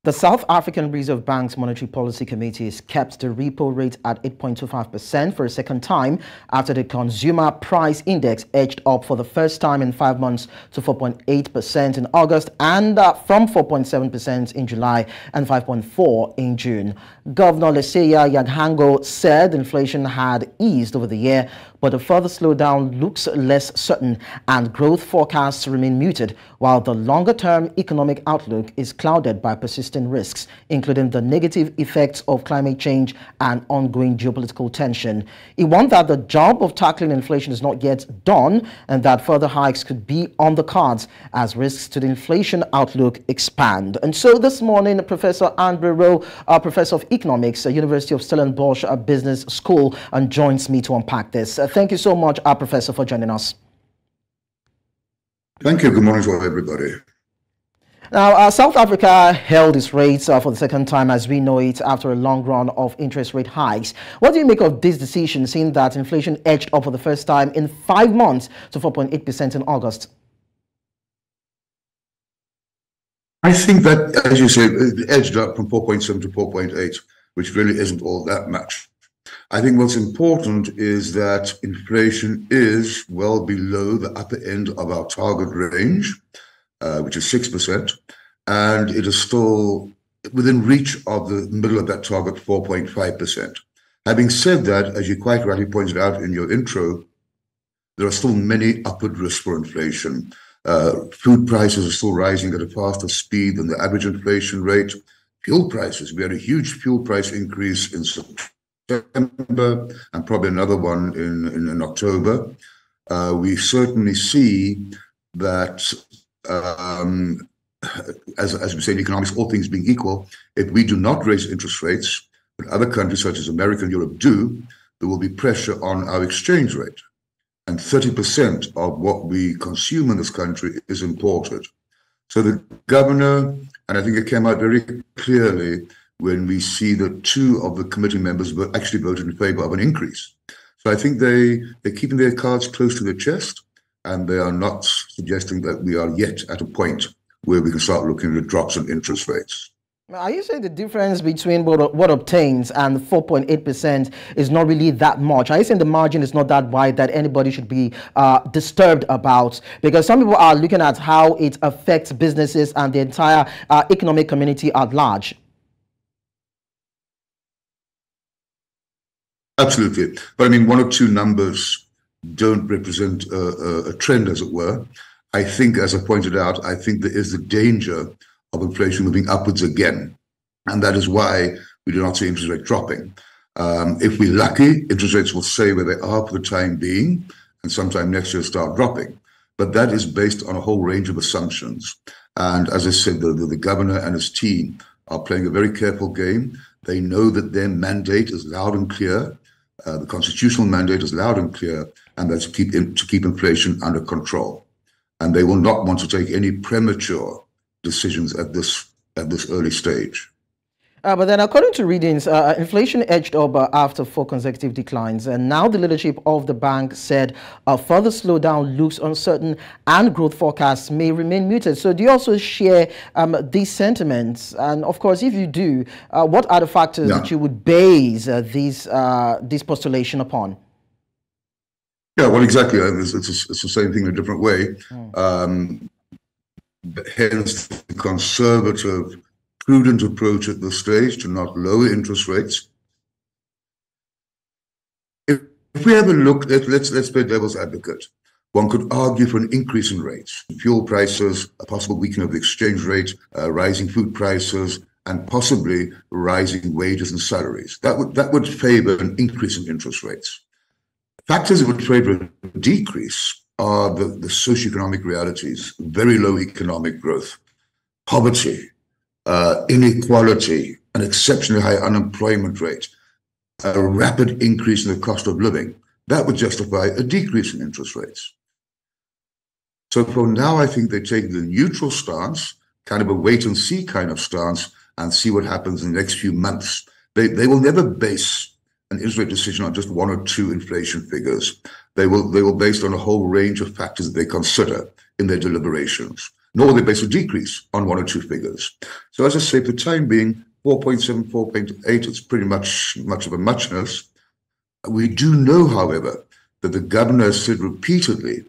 The South African Reserve Bank's Monetary Policy Committee has kept the repo rate at 8.25% for a second time after the Consumer Price Index edged up for the first time in 5 months to 4.8% in August and from 4.7% in July and 5.4% in June. Governor Lesetja Kganyago said inflation had eased over the year, but a further slowdown looks less certain and growth forecasts remain muted, while the longer-term economic outlook is clouded by persistent risks, including the negative effects of climate change and ongoing geopolitical tension. He warned that the job of tackling inflation is not yet done and that further hikes could be on the cards as risks to the inflation outlook expand. And so this morning, Professor Roux, Professor of Economics at University of Stellenbosch Business School, joins me to unpack this. Thank you so much, Professor, for joining us. Thank you. Good morning to everybody. Now, South Africa held its rates for the second time as we know it after a long run of interest rate hikes. What do you make of this decision, seeing that inflation edged up for the first time in 5 months to 4.8% in August? I think that, as you said, it edged up from 4.7 to 4.8, which really isn't all that much. I think what's important is that inflation is well below the upper end of our target range, which is 6%, and it is still within reach of the middle of that target, 4.5%. Having said that, as you quite rightly pointed out in your intro, there are still many upward risks for inflation. Food prices are still rising at a faster speed than the average inflation rate. Fuel prices, we had a huge fuel price increase in September and probably another one in October. We certainly see that, as we say in economics, all things being equal, if we do not raise interest rates, but other countries such as America and Europe do, there will be pressure on our exchange rate. And 30% of what we consume in this country is imported. So the governor, and I think it came out very clearly when we see that 2 of the committee members were actually voted in favor of an increase. So I think they're keeping their cards close to their chest, and they are not suggesting that we are yet at a point where we can start looking at drops in interest rates. Are you saying the difference between what obtains and 4.8% is not really that much? Are you saying the margin is not that wide that anybody should be disturbed about? Because some people are looking at how it affects businesses and the entire economic community at large. Absolutely. But I mean, 1 or 2 numbers don't represent a trend, as it were. I think, as I pointed out, I think there is the danger of inflation moving upwards again. And that is why we do not see interest rate dropping. If we're lucky, interest rates will stay where they are for the time being, and sometime next year start dropping. But that is based on a whole range of assumptions. And as I said, the governor and his team are playing a very careful game. They know that their mandate is loud and clear. The constitutional mandate is loud and clear, and that's to keep inflation under control. And they will not want to take any premature decisions at this early stage. But then, according to readings, inflation edged up after 4 consecutive declines. And now the leadership of the bank said a further slowdown looks uncertain and growth forecasts may remain muted. So do you also share these sentiments? And of course, if you do, what are the factors that you would base this postulation upon? Yeah, well, exactly. It's the same thing in a different way. Hence, the conservative, prudent approach at this stage to not lower interest rates. If we have a look, let's play devil's advocate. One could argue for an increase in rates, fuel prices, a possible weakening of the exchange rate, rising food prices, and possibly rising wages and salaries. That would favor an increase in interest rates. Factors that would favor a decrease are the socioeconomic realities: very low economic growth, poverty, inequality, an exceptionally high unemployment rate, a rapid increase in the cost of living. That would justify a decrease in interest rates. So for now, I think they take the neutral stance, kind of a wait and see kind of stance, and see what happens in the next few months. They will never base an interest rate decision on just 1 or 2 inflation figures. They will based on a whole range of factors that they consider in their deliberations. nor will they base a decrease on one or two figures. So as I say, for the time being, 4.7, 4.8, it's pretty much of a muchness. We do know, however, that the governor has said repeatedly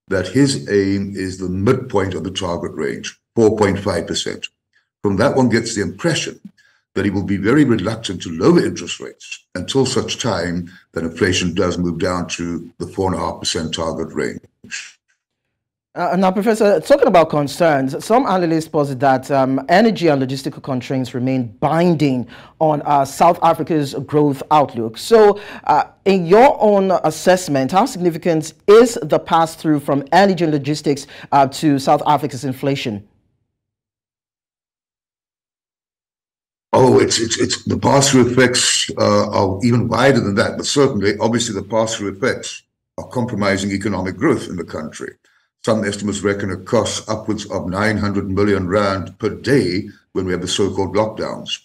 that his aim is the midpoint of the target range, 4.5%. From that, one gets the impression that he will be very reluctant to lower interest rates until such time that inflation does move down to the 4.5% target range. Now, Professor, talking about concerns, some analysts posit that energy and logistical constraints remain binding on South Africa's growth outlook. So, in your own assessment, how significant is the pass-through from energy and logistics to South Africa's inflation? Oh, it's the pass-through effects are even wider than that, but certainly, obviously, the pass-through effects are compromising economic growth in the country. Some estimates reckon it costs upwards of 900 million rand per day when we have the so-called lockdowns.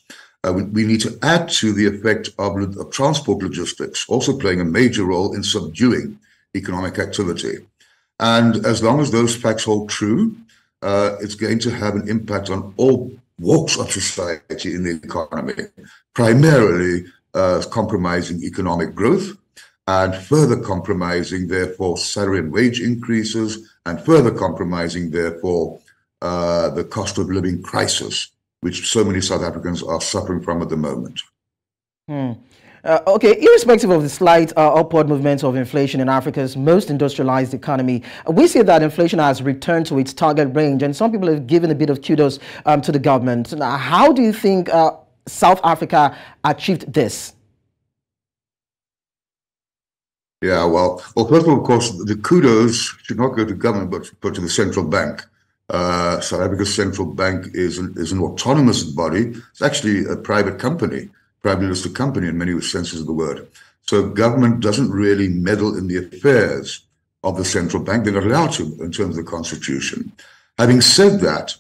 We need to add to the effect of transport logistics, also playing a major role in subduing economic activity. And as long as those facts hold true, it's going to have an impact on all walks of society in the economy, primarily compromising economic growth and further compromising, therefore, salary and wage increases, and further compromising, therefore, the cost of living crisis, which so many South Africans are suffering from at the moment. Okay, irrespective of the slight upward movement of inflation in Africa's most industrialized economy, we see that inflation has returned to its target range, and some people have given a bit of kudos to the government. Now, how do you think South Africa achieved this? Yeah, well, first of course, the kudos should not go to government, but to the central bank. South Africa's central bank is an autonomous body. It's actually a private company, privately listed company in many senses of the word. So government doesn't really meddle in the affairs of the central bank. They're not allowed to in terms of the constitution. Having said that,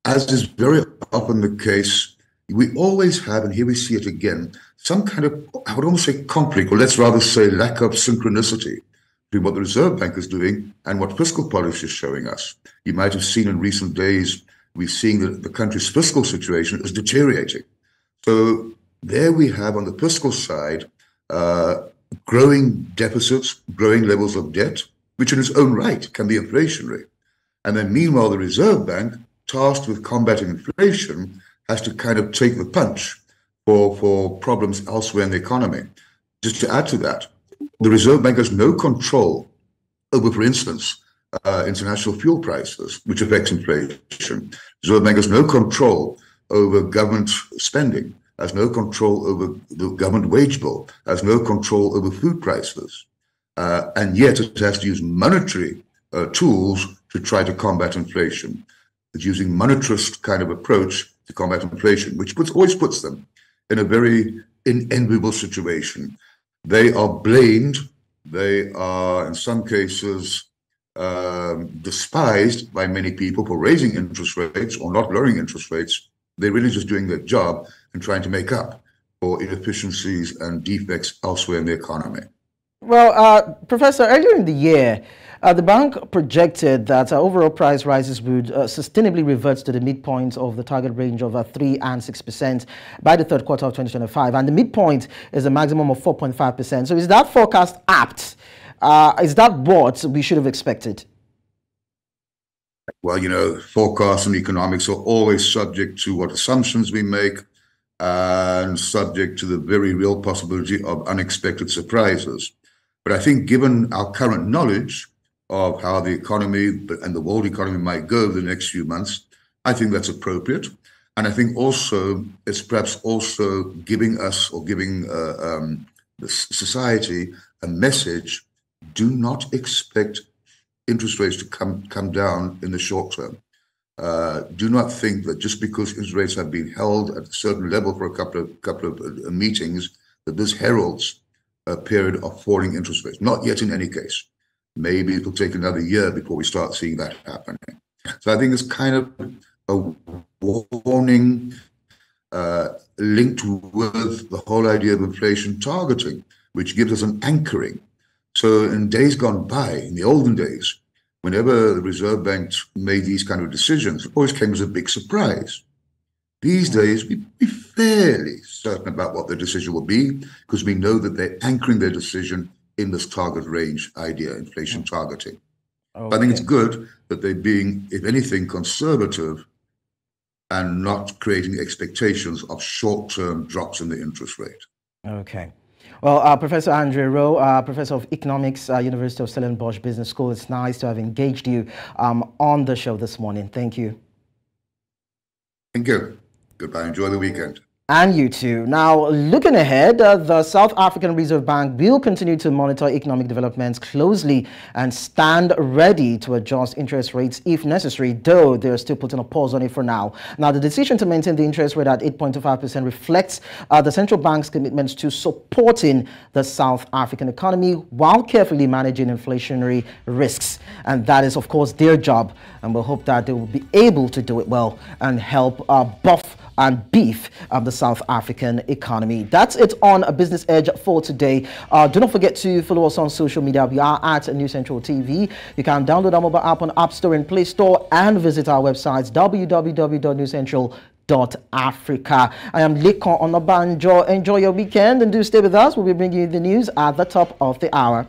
as is very often the case, we always have, and here we see it again, some kind of, I would almost say conflict, or let's rather say lack of synchronicity between what the Reserve Bank is doing and what fiscal policy is showing us. You might have seen in recent days, we've seen that the country's fiscal situation is deteriorating. So there we have on the fiscal side, growing deficits, growing levels of debt, which in its own right can be inflationary. And then meanwhile, the Reserve Bank, tasked with combating inflation, has to kind of take the punch for problems elsewhere in the economy. Just to add to that, the Reserve Bank has no control over, for instance, international fuel prices, which affects inflation. The Reserve Bank has no control over government spending, has no control over the government wage bill, has no control over food prices. And yet it has to use monetary tools to try to combat inflation. It's using monetarist kind of approach to combat inflation, which always puts them in a very unenviable situation. They are blamed. They are, in some cases, despised by many people for raising interest rates or not lowering interest rates. They're really just doing their job and trying to make up for inefficiencies and defects elsewhere in the economy. Well, Professor, earlier in the year, the bank projected that overall price rises would sustainably revert to the midpoint of the target range of 3 and 6% by the third quarter of 2025. And the midpoint is a maximum of 4.5%. So is that forecast apt? Is that what we should have expected? Well, you know, forecasts and economics are always subject to what assumptions we make and subject to the very real possibility of unexpected surprises. But I think given our current knowledge of how the economy and the world economy might go over the next few months, I think that's appropriate. And I think also it's perhaps also giving us or giving the society a message: do not expect interest rates to come down in the short term. Do not think that just because interest rates have been held at a certain level for a couple of meetings, that this heralds a period of falling interest rates. Not yet in any case. Maybe it'll take another year before we start seeing that happening. So I think it's kind of a warning linked with the whole idea of inflation targeting, which gives us an anchoring. So in days gone by, in the olden days, whenever the Reserve Bank made these kind of decisions, it always came as a big surprise. These days, we're fairly certain about what their decision will be because we know that they're anchoring their decision in this target range idea, inflation targeting. Okay. But I think it's good that they're being, if anything, conservative and not creating expectations of short-term drops in the interest rate. Okay. Well, Professor Andre Roux, Professor of Economics, University of Stellenbosch Business School, it's nice to have engaged you on the show this morning. Thank you. Thank you. Goodbye. Enjoy the weekend. And you too. Now, looking ahead, the South African Reserve Bank will continue to monitor economic developments closely and stand ready to adjust interest rates if necessary, though they're still putting a pause on it for now. Now, the decision to maintain the interest rate at 8.25% reflects the central bank's commitments to supporting the South African economy while carefully managing inflationary risks. And that is, of course, their job. And we'll hope that they will be able to do it well and help buff and beef the South African economy. That's it on a Business Edge for today. Do not forget to follow us on social media. We are at New Central TV. You can download our mobile app on App Store and Play Store and visit our websites www.newcentral.africa. I am Lekan Onabanjo. Enjoy your weekend and do stay with us. We'll be bringing you the news at the top of the hour.